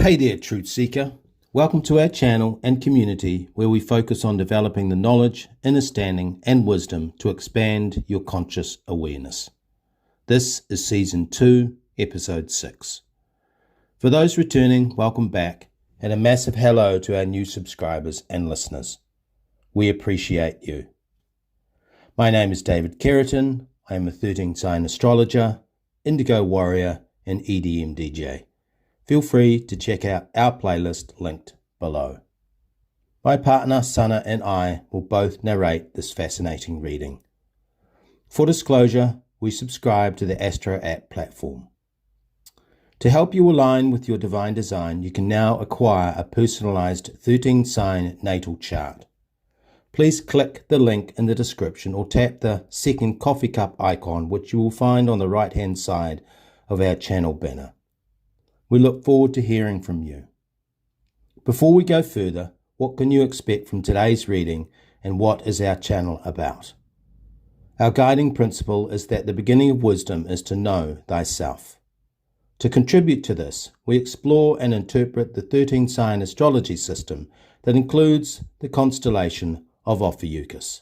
Hey there, Truth Seeker. Welcome to our channel and community where we focus on developing the knowledge, understanding, and wisdom to expand your conscious awareness. This is Season 2, Episode 6. For those returning, welcome back, and a massive hello to our new subscribers and listeners. We appreciate you. My name is David Keratin. I am a 13-sign astrologer, indigo warrior, and EDM DJ. Feel free to check out our playlist linked below. My partner, Sana, and I will both narrate this fascinating reading. For disclosure, we subscribe to the Astro app platform. To help you align with your divine design, you can now acquire a personalized 13-sign natal chart. Please click the link in the description or tap the second coffee cup icon, which you will find on the right-hand side of our channel banner. We look forward to hearing from you. Before we go further, what can you expect from today's reading and what is our channel about? Our guiding principle is that the beginning of wisdom is to know thyself. To contribute to this, we explore and interpret the 13-sign astrology system that includes the constellation of Ophiuchus,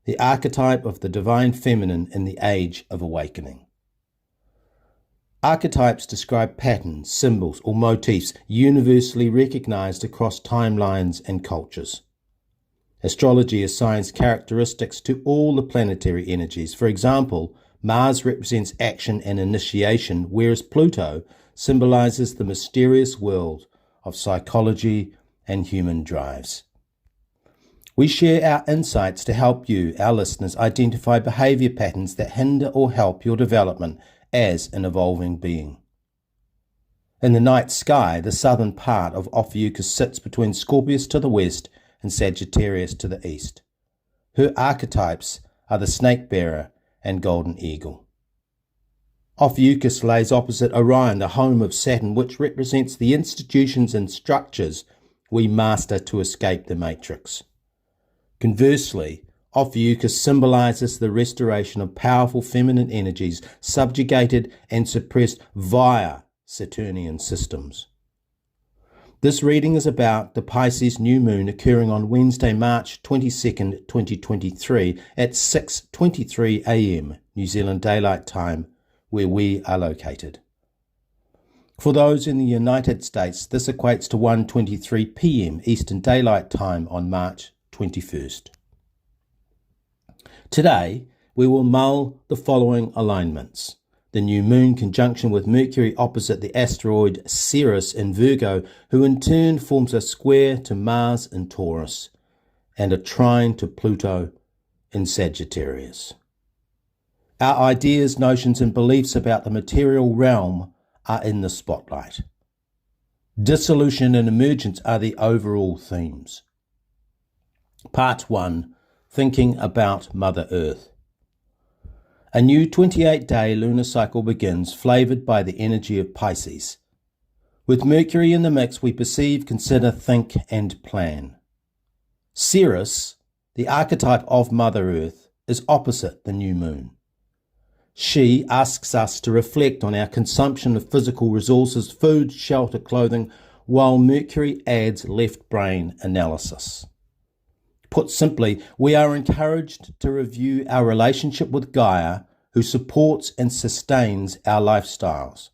the archetype of the divine feminine in the Age of Awakening. Archetypes describe patterns, symbols, or motifs universally recognized across timelines and cultures. Astrology assigns characteristics to all the planetary energies. For example, Mars represents action and initiation, whereas Pluto symbolizes the mysterious world of psychology and human drives. We share our insights to help you, our listeners, identify behavior patterns that hinder or help your development as an evolving being. In the night sky, the southern part of Ophiuchus sits between Scorpius to the west and Sagittarius to the east. Her archetypes are the snake bearer and golden eagle. Ophiuchus lays opposite Orion, the home of Saturn, which represents the institutions and structures we master to escape the matrix. Conversely, Ophiuchus symbolizes the restoration of powerful feminine energies subjugated and suppressed via Saturnian systems. This reading is about the Pisces new moon occurring on Wednesday, March 22nd, 2023 at 6:23 a.m. New Zealand Daylight Time, where we are located. For those in the United States, this equates to 1:23 p.m. Eastern Daylight Time on March 21st. Today, we will mull the following alignments. The new moon conjunction with Mercury opposite the asteroid Ceres in Virgo, who in turn forms a square to Mars in Taurus, and a trine to Pluto in Sagittarius. Our ideas, notions, and beliefs about the material realm are in the spotlight. Dissolution and emergence are the overall themes. Part 1. Thinking about Mother Earth. A new 28-day lunar cycle begins, flavoured by the energy of Pisces. With Mercury in the mix, we perceive, consider, think, and plan. Ceres, the archetype of Mother Earth, is opposite the new moon. She asks us to reflect on our consumption of physical resources, food, shelter, clothing, while Mercury adds left brain analysis. Put simply, we are encouraged to review our relationship with Gaia, who supports and sustains our lifestyles.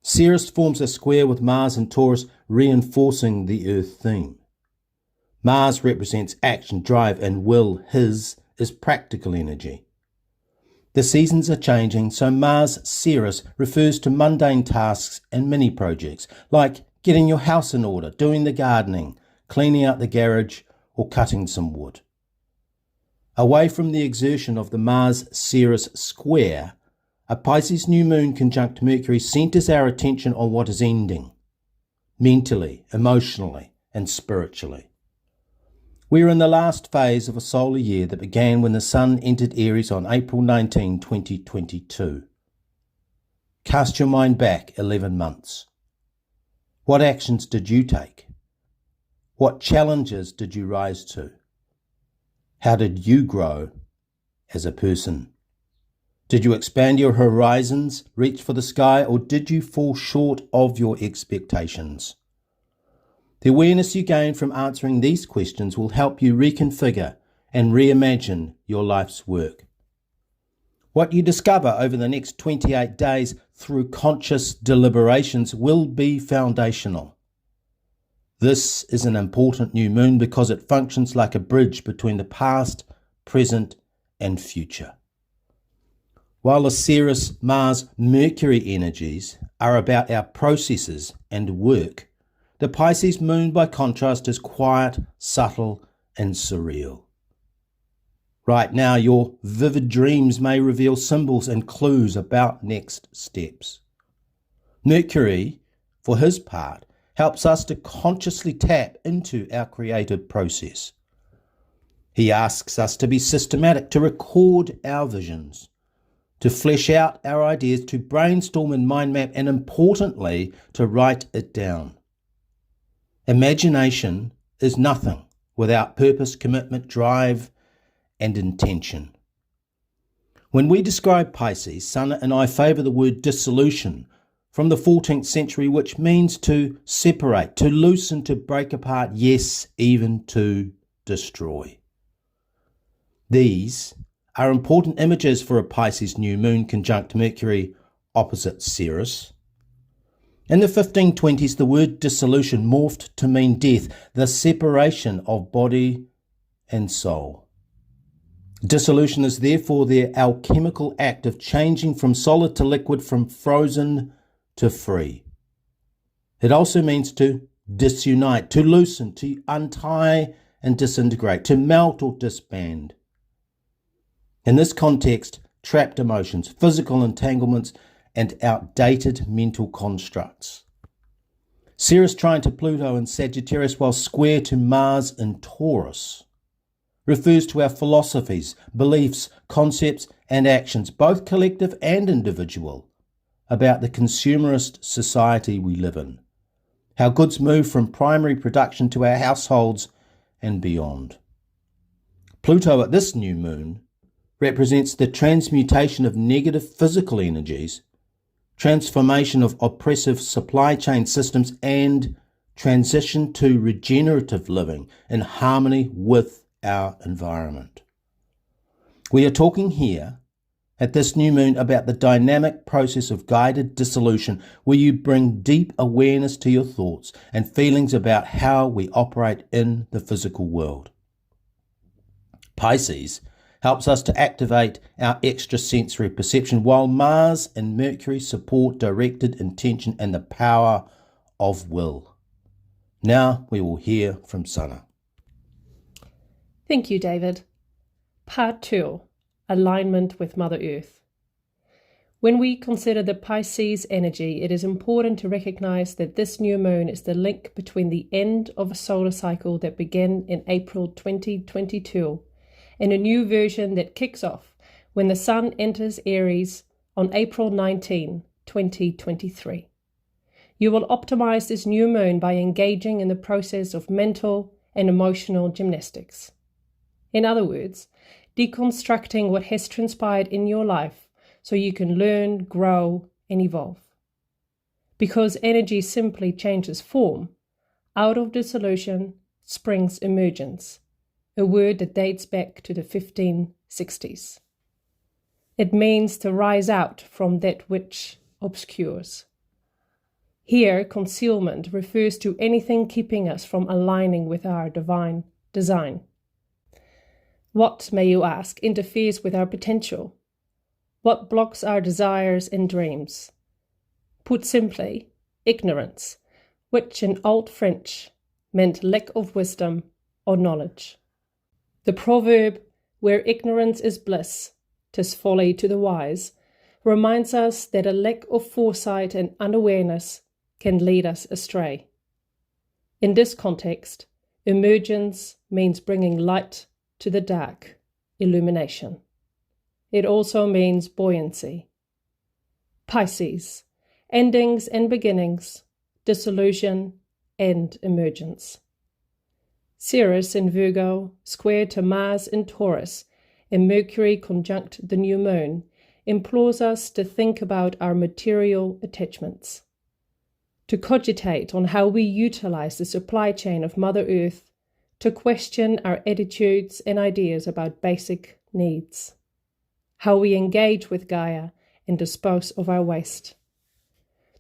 Ceres forms a square with Mars and Taurus, reinforcing the Earth theme. Mars represents action, drive, and will. His is practical energy. The seasons are changing, so Mars Ceres refers to mundane tasks and mini projects, like getting your house in order, doing the gardening, cleaning out the garage, or cutting some wood. Away from the exertion of the Mars-Ceres square, a Pisces new moon conjunct Mercury centers our attention on what is ending, mentally, emotionally, and spiritually. We are in the last phase of a solar year that began when the Sun entered Aries on April 19, 2022. Cast your mind back 11 months. What actions did you take? What challenges did you rise to? How did you grow as a person? Did you expand your horizons, reach for the sky, or did you fall short of your expectations? The awareness you gain from answering these questions will help you reconfigure and reimagine your life's work. What you discover over the next 28 days through conscious deliberations will be foundational. This is an important new moon because it functions like a bridge between the past, present, and future. While the Ceres, Mars, Mercury energies are about our processes and work, the Pisces moon, by contrast, is quiet, subtle, and surreal. Right now, your vivid dreams may reveal symbols and clues about next steps. Mercury, for his part, helps us to consciously tap into our creative process. He asks us to be systematic, to record our visions, to flesh out our ideas, to brainstorm and mind map, and importantly, to write it down. Imagination is nothing without purpose, commitment, drive, and intention. When we describe Pisces, Sana and I favour the word dissolution from the 14th century, which means to separate, to loosen, to break apart, yes, even to destroy. These are important images for a Pisces new moon conjunct Mercury opposite Ceres. In the 1520s, the word dissolution morphed to mean death, the separation of body and soul. Dissolution is therefore the alchemical act of changing from solid to liquid, from frozen to free. It also means to disunite, to loosen, to untie and disintegrate, to melt or disband. In this context, trapped emotions, physical entanglements, and outdated mental constructs. Ceres trine to Pluto in Sagittarius while square to Mars in Taurus refers to our philosophies, beliefs, concepts, and actions, both collective and individual, about the consumerist society we live in, how goods move from primary production to our households and beyond. Pluto at this new moon represents the transmutation of negative physical energies, transformation of oppressive supply chain systems, and transition to regenerative living in harmony with our environment. We are talking here at this new moon about the dynamic process of guided dissolution, where you bring deep awareness to your thoughts and feelings about how we operate in the physical world. Pisces helps us to activate our extrasensory perception, while Mars and Mercury support directed intention and the power of will. Now we will hear from Sana. Thank you, David. Part 2. Alignment with Mother Earth. When we consider the Pisces energy, it is important to recognize that this new moon is the link between the end of a solar cycle that began in April 2022 and a new version that kicks off when the Sun enters Aries on April 19, 2023. You will optimize this new moon by engaging in the process of mental and emotional gymnastics. In other words, deconstructing what has transpired in your life so you can learn, grow, and evolve. Because energy simply changes form, out of dissolution springs emergence, a word that dates back to the 1560s. It means to rise out from that which obscures. Here, concealment refers to anything keeping us from aligning with our divine design. What, may you ask, interferes with our potential? What blocks our desires and dreams? Put simply, ignorance, which in Old French meant lack of wisdom or knowledge. The proverb, where ignorance is bliss, 'tis folly to the wise, reminds us that a lack of foresight and unawareness can lead us astray. In this context, emergence means bringing light to the dark, illumination. It also means buoyancy. Pisces, endings and beginnings, dissolution and emergence. Ceres in Virgo, square to Mars in Taurus, and Mercury conjunct the new moon, implores us to think about our material attachments, to cogitate on how we utilize the supply chain of Mother Earth, to question our attitudes and ideas about basic needs, how we engage with Gaia and dispose of our waste.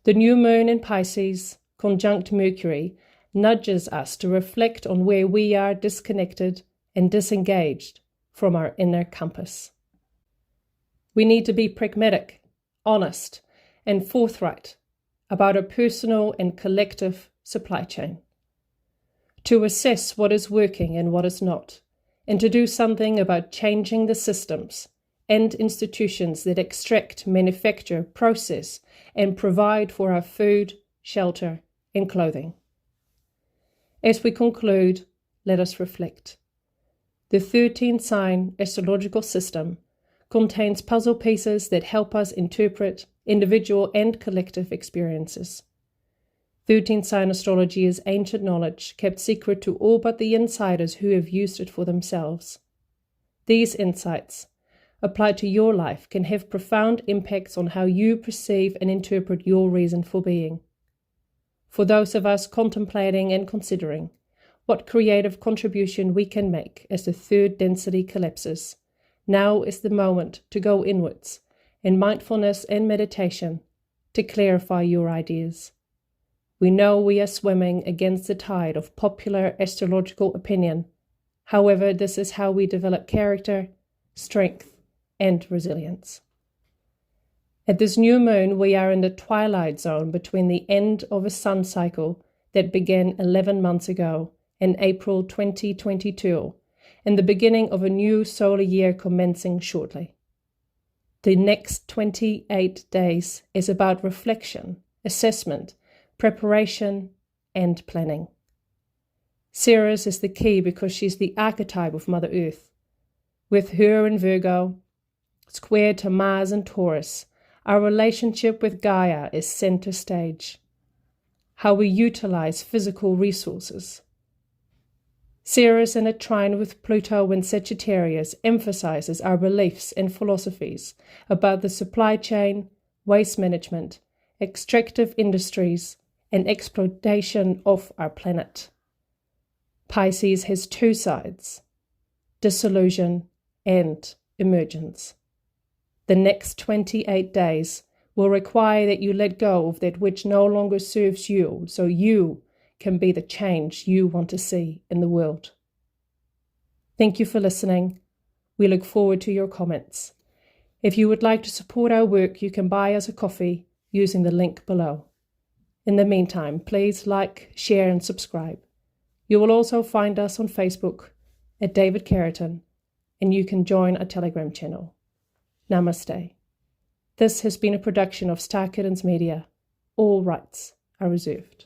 The new moon in Pisces, conjunct Mercury, nudges us to reflect on where we are disconnected and disengaged from our inner compass. We need to be pragmatic, honest, and forthright about our personal and collective supply chain, to assess what is working and what is not, and to do something about changing the systems and institutions that extract, manufacture, process, and provide for our food, shelter, and clothing. As we conclude, let us reflect. The 13-sign astrological system contains puzzle pieces that help us interpret individual and collective experiences. 13-sign astrology is ancient knowledge kept secret to all but the insiders who have used it for themselves. These insights, applied to your life, can have profound impacts on how you perceive and interpret your reason for being. For those of us contemplating and considering what creative contribution we can make as the third density collapses, now is the moment to go inwards in mindfulness and meditation to clarify your ideas. We know we are swimming against the tide of popular astrological opinion. However, this is how we develop character, strength, and resilience. At this new moon, we are in the Twilight Zone between the end of a sun cycle that began 11 months ago in April 2022 and the beginning of a new solar year commencing shortly. The next 28 days is about reflection, assessment, preparation, and planning. Ceres is the key because she's the archetype of Mother Earth. With her in Virgo, square to Mars and Taurus, our relationship with Gaia is center stage. How we utilize physical resources. Ceres in a trine with Pluto and Sagittarius emphasizes our beliefs and philosophies about the supply chain, waste management, extractive industries, and exploitation of our planet. Pisces has two sides, disillusion and emergence. The next 28 days will require that you let go of that which no longer serves you, so you can be the change you want to see in the world. Thank you for listening. We look forward to your comments. If you would like to support our work, you can buy us a coffee using the link below. In the meantime, please like, share, and subscribe. You will also find us on Facebook at David Carrington, and you can join our Telegram channel. Namaste. This has been a production of Star Kittens Media. All rights are reserved.